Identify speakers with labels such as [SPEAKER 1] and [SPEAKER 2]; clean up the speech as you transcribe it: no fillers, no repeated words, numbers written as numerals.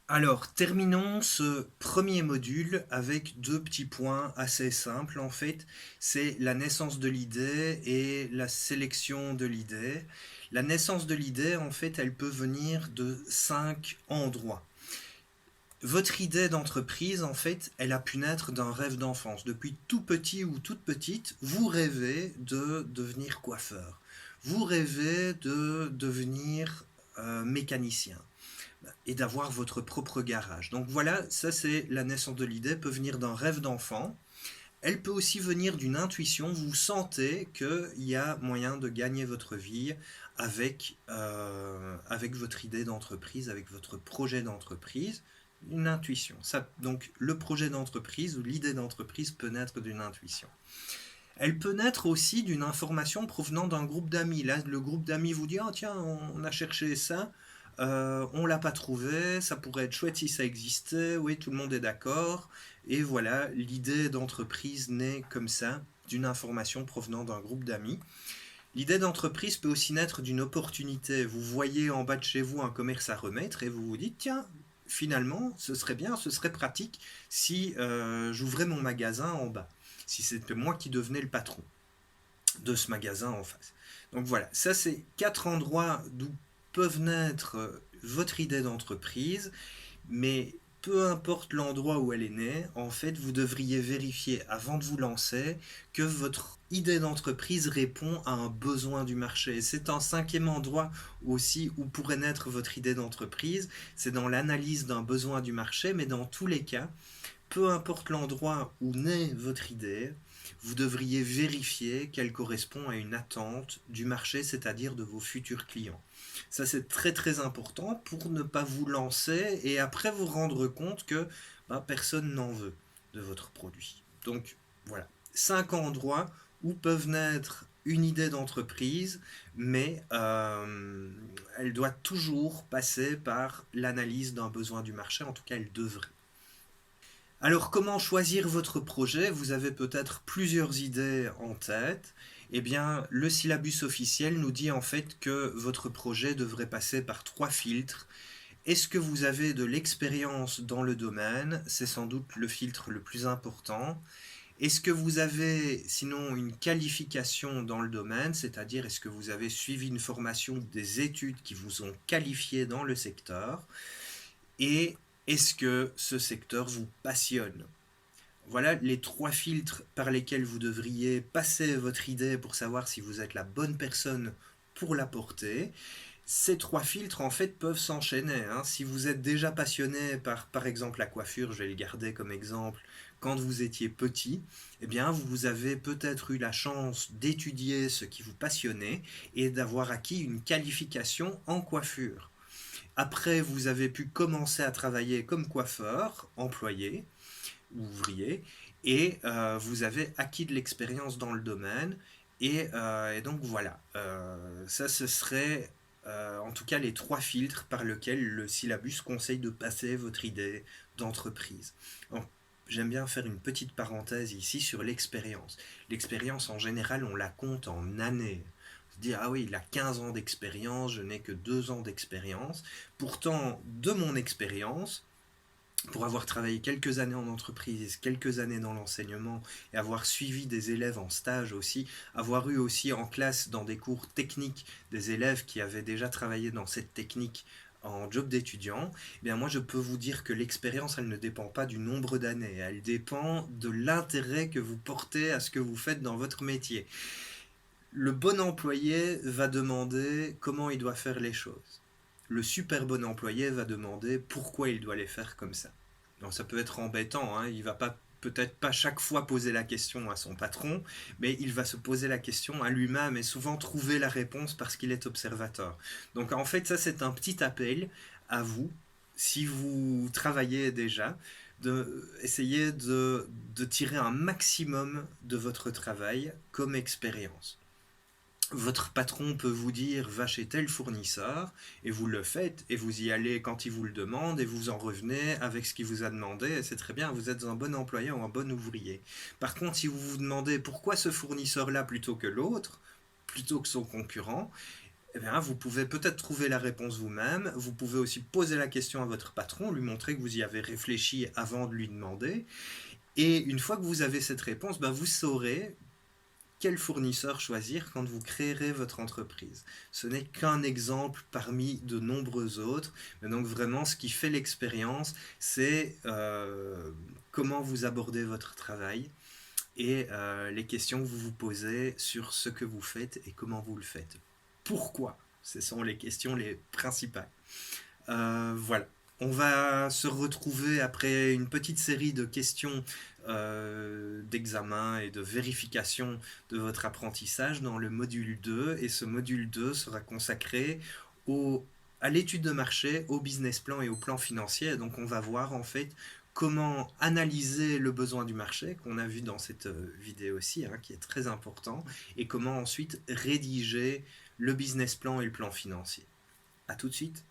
[SPEAKER 1] Alors, terminons ce premier module avec deux petits points assez simples en fait. C'est la naissance de l'idée et la sélection de l'idée. La naissance de l'idée, en fait, elle peut venir de cinq endroits. Votre idée d'entreprise, en fait, elle a pu naître d'un rêve d'enfance. Depuis tout petit ou toute petite, vous rêvez de devenir coiffeur. Vous rêvez de devenir mécanicien et d'avoir votre propre garage. Donc voilà, ça c'est la naissance de l'idée, peut venir d'un rêve d'enfant. Elle peut aussi venir d'une intuition, vous sentez qu'il y a moyen de gagner votre vie avec votre idée d'entreprise, avec votre projet d'entreprise. Une intuition. Ça, donc le projet d'entreprise ou l'idée d'entreprise peut naître d'une intuition. Elle peut naître aussi d'une information provenant d'un groupe d'amis. Là, le groupe d'amis vous dit ah, tiens, on a cherché ça, on l'a pas trouvé, ça pourrait être chouette si ça existait, oui, tout le monde est d'accord. Et voilà, l'idée d'entreprise naît comme ça, d'une information provenant d'un groupe d'amis. L'idée d'entreprise peut aussi naître d'une opportunité. Vous voyez en bas de chez vous un commerce à remettre et vous vous dites tiens, finalement, ce serait bien, ce serait pratique si j'ouvrais mon magasin en bas, si c'était moi qui devenais le patron de ce magasin en face. Donc voilà, ça c'est quatre endroits d'où peuvent naître votre idée d'entreprise, mais peu importe l'endroit où elle est née, en fait, vous devriez vérifier avant de vous lancer que votre idée d'entreprise répond à un besoin du marché. C'est un cinquième endroit aussi où pourrait naître votre idée d'entreprise, c'est dans l'analyse d'un besoin du marché, mais dans tous les cas, peu importe l'endroit où naît votre idée, vous devriez vérifier qu'elle correspond à une attente du marché, c'est-à-dire de vos futurs clients. Ça, c'est très très important pour ne pas vous lancer et après vous rendre compte que personne n'en veut de votre produit. Donc voilà, cinq endroits où peuvent naître une idée d'entreprise, mais elle doit toujours passer par l'analyse d'un besoin du marché, en tout cas elle devrait. Alors, comment choisir votre projet? Vous avez peut-être plusieurs idées en tête. Eh bien, le syllabus officiel nous dit en fait que votre projet devrait passer par trois filtres. Est-ce que vous avez de l'expérience dans le domaine? C'est sans doute le filtre le plus important. Est-ce que vous avez sinon une qualification dans le domaine, c'est-à-dire est-ce que vous avez suivi une formation ou des études qui vous ont qualifié dans le secteur? Et est-ce que ce secteur vous passionne? Voilà les trois filtres par lesquels vous devriez passer votre idée pour savoir si vous êtes la bonne personne pour la porter. Ces trois filtres en fait peuvent s'enchaîner, hein. Si vous êtes déjà passionné par exemple la coiffure, je vais le garder comme exemple, quand vous étiez petit, eh bien vous avez peut-être eu la chance d'étudier ce qui vous passionnait et d'avoir acquis une qualification en coiffure. Après, vous avez pu commencer à travailler comme coiffeur, employé, ouvrier, et vous avez acquis de l'expérience dans le domaine. Et donc voilà, ça ce serait en tout cas les trois filtres par lesquels le syllabus conseille de passer votre idée d'entreprise. Donc, j'aime bien faire une petite parenthèse ici sur l'expérience. L'expérience en général, on la compte en années. Se dire, ah oui, il a 15 ans d'expérience, je n'ai que 2 ans d'expérience. Pourtant, de mon expérience, pour avoir travaillé quelques années en entreprise, quelques années dans l'enseignement et avoir suivi des élèves en stage aussi, avoir eu aussi en classe dans des cours techniques des élèves qui avaient déjà travaillé dans cette technique en job d'étudiant, eh bien moi je peux vous dire que l'expérience elle ne dépend pas du nombre d'années, elle dépend de l'intérêt que vous portez à ce que vous faites dans votre métier. Le bon employé va demander comment il doit faire les choses. Le super bon employé va demander pourquoi il doit les faire comme ça. Donc ça peut être embêtant, hein, il va pas peut-être pas chaque fois poser la question à son patron, mais il va se poser la question à lui-même et souvent trouver la réponse parce qu'il est observateur. Donc en fait ça c'est un petit appel à vous, si vous travaillez déjà, de essayer de tirer un maximum de votre travail comme expérience. Votre patron peut vous dire va chez tel fournisseur et vous le faites et vous y allez quand il vous le demande et vous en revenez avec ce qu'il vous a demandé et c'est très bien, vous êtes un bon employé ou un bon ouvrier. Par contre, si vous vous demandez pourquoi ce fournisseur-là plutôt que l'autre, plutôt que son concurrent, eh bien, vous pouvez peut-être trouver la réponse vous-même. Vous pouvez aussi poser la question à votre patron, lui montrer que vous y avez réfléchi avant de lui demander. Et une fois que vous avez cette réponse, ben, vous saurez quel fournisseur choisir quand vous créerez votre entreprise. Ce n'est qu'un exemple parmi de nombreux autres, mais donc vraiment ce qui fait l'expérience, c'est comment vous abordez votre travail et les questions que vous vous posez sur ce que vous faites et comment vous le faites. Pourquoi? Ce sont les questions les principales. Voilà. On va se retrouver après une petite série de questions d'examen et de vérification de votre apprentissage dans le module 2. Et ce module 2 sera consacré à l'étude de marché, au business plan et au plan financier. Et donc on va voir en fait comment analyser le besoin du marché, qu'on a vu dans cette vidéo aussi, hein, qui est très important, et comment ensuite rédiger le business plan et le plan financier. À tout de suite.